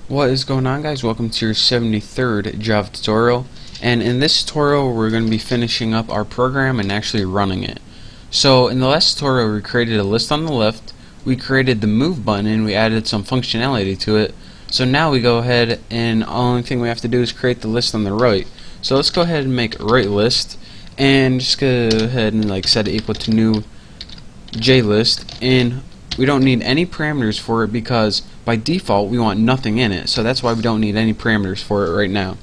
What is going on, guys? Welcome to your 73rd Java tutorial, and in this tutorial we're going to be finishing up our program and actually running it. So in the last tutorial we created a list on the left, we created the move button, and we added some functionality to it. So now we go ahead and the only thing we have to do is create the list on the right. So let's go ahead and make right list and just go ahead and set it equal to new JList, and we don't need any parameters for it because by default we want nothing in it, so that's why we don't need any parameters for it right now.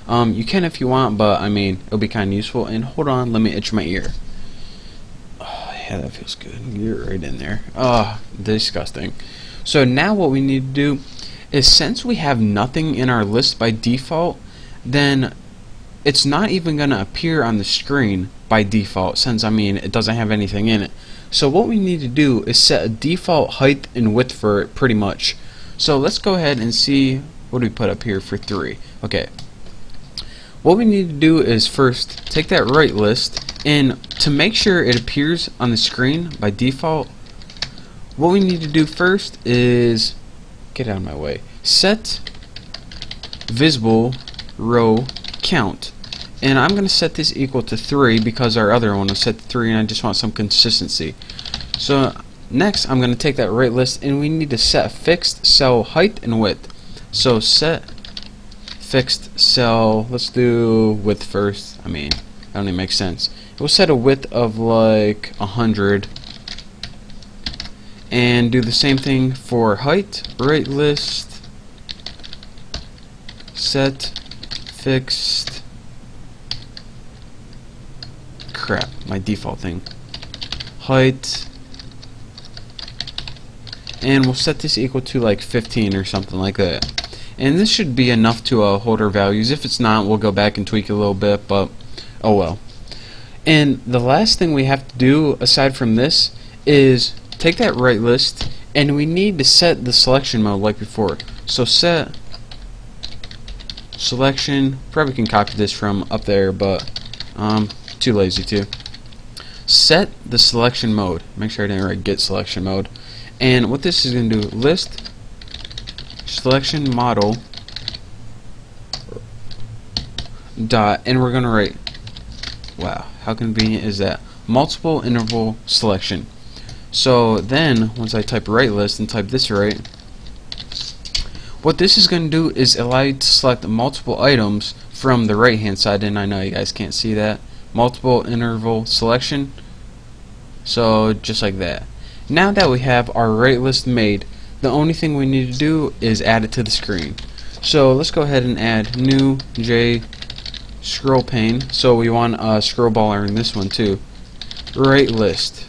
You can if you want, but I mean it'll be kind of useful. And hold on, let me itch my ear. Oh yeah, that feels good. You're right in there. Oh, disgusting. So now what we need to do is, since we have nothing in our list by default, then it's not even going to appear on the screen by default, since it doesn't have anything in it. So what we need to do is set a default height and width for it, pretty much. So let's go ahead and see what do we put up here for 3. Okay, what we need to do is first take that right list, and to make sure it appears on the screen by default, what we need to do first is get out of my way, set visible row count. And I'm going to set this equal to 3 because our other one was set to 3 and I just want some consistency. So next I'm going to take that right list, and we need to set a fixed cell height and width. So set fixed cell, let's do width first. That only makes sense. We'll set a width of like 100 and do the same thing for height. Right list, set fixed, crap, my default thing, height, and we'll set this equal to like 15 or something like that. And this should be enough to hold our values. If it's not, we'll go back and tweak it a little bit, but oh well. And the last thing we have to do aside from this is take that right list, and we need to set the selection mode like before. So set selection, probably can copy this from up there, but too lazy to. Set the selection mode. Make sure I didn't write get selection mode. And what this is going to do, list selection model dot, and we're going to write, wow, how convenient is that, multiple interval selection. So then once I type right list and type this right, what this is going to do is allow you to select multiple items from the right hand side, and I know you guys can't see that. Multiple interval selection, so just like that. Now that we have our right list made, the only thing we need to do is add it to the screen. So let's go ahead and add new J scroll pane. So we want a scroll bar in this one too. Right list.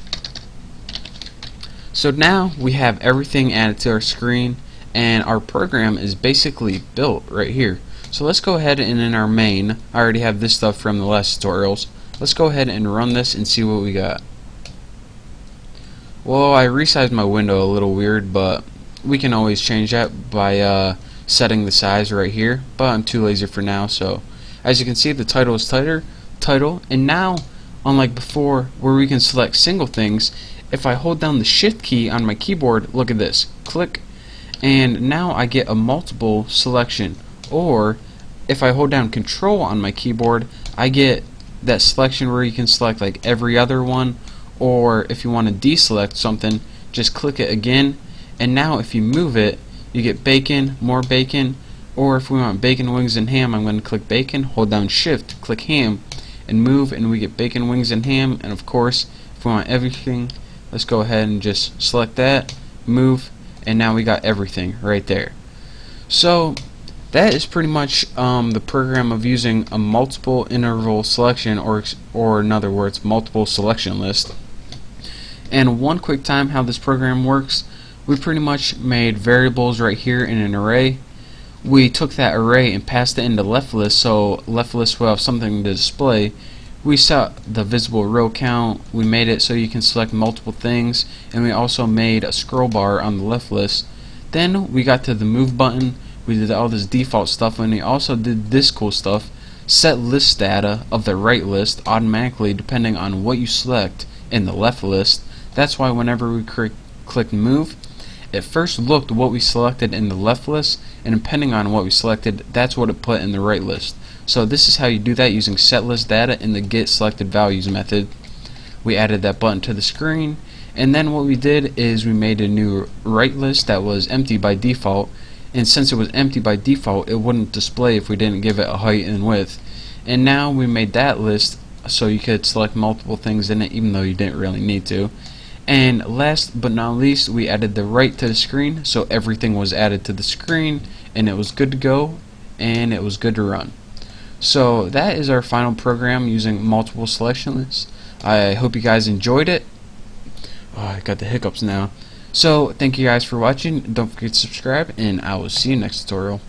So now we have everything added to our screen, and our program is basically built right here. So let's go ahead and in our main, I already have this stuff from the last tutorials. Let's go ahead and run this and see what we got. Well, I resized my window a little weird, but we can always change that by setting the size right here, but I'm too lazy for now. So as you can see, the title is title, and now unlike before where we can select single things, if I hold down the shift key on my keyboard, look at this, click, and now I get a multiple selection. Or if I hold down control on my keyboard, I get that selection where you can select like every other one, or if you want to deselect something, just click it again, and now if you move it, you get bacon, more bacon. Or if we want bacon, wings, and ham, I'm going to click bacon, hold down shift, click ham, and move, and we get bacon, wings, and ham. And of course, if we want everything, let's go ahead and just select that, move, and now we got everything right there. So that is pretty much the program of using a multiple interval selection, or in other words, multiple selection list. And one quick time how this program works, we pretty much made variables right here in an array. We took that array and passed it into left list, so left list will have something to display. We set the visible row count, we made it so you can select multiple things, and we also made a scroll bar on the left list. Then we got to the move button. We did all this default stuff, and we also did this cool stuff, set list data of the right list automatically depending on what you select in the left list. That's why whenever we click move, it first looked what we selected in the left list, and depending on what we selected, that's what it put in the right list. So this is how you do that using setListData in the getSelectedValues method. We added that button to the screen, and then what we did is we made a new right list that was empty by default, and since it was empty by default, it wouldn't display if we didn't give it a height and width. And now we made that list so you could select multiple things in it even though you didn't really need to. And last but not least, we added the right to the screen, so everything was added to the screen and it was good to go and it was good to run. So that is our final program using multiple selection lists. I hope you guys enjoyed it. Oh, I got the hiccups now. So thank you guys for watching. Don't forget to subscribe, and I will see you next tutorial.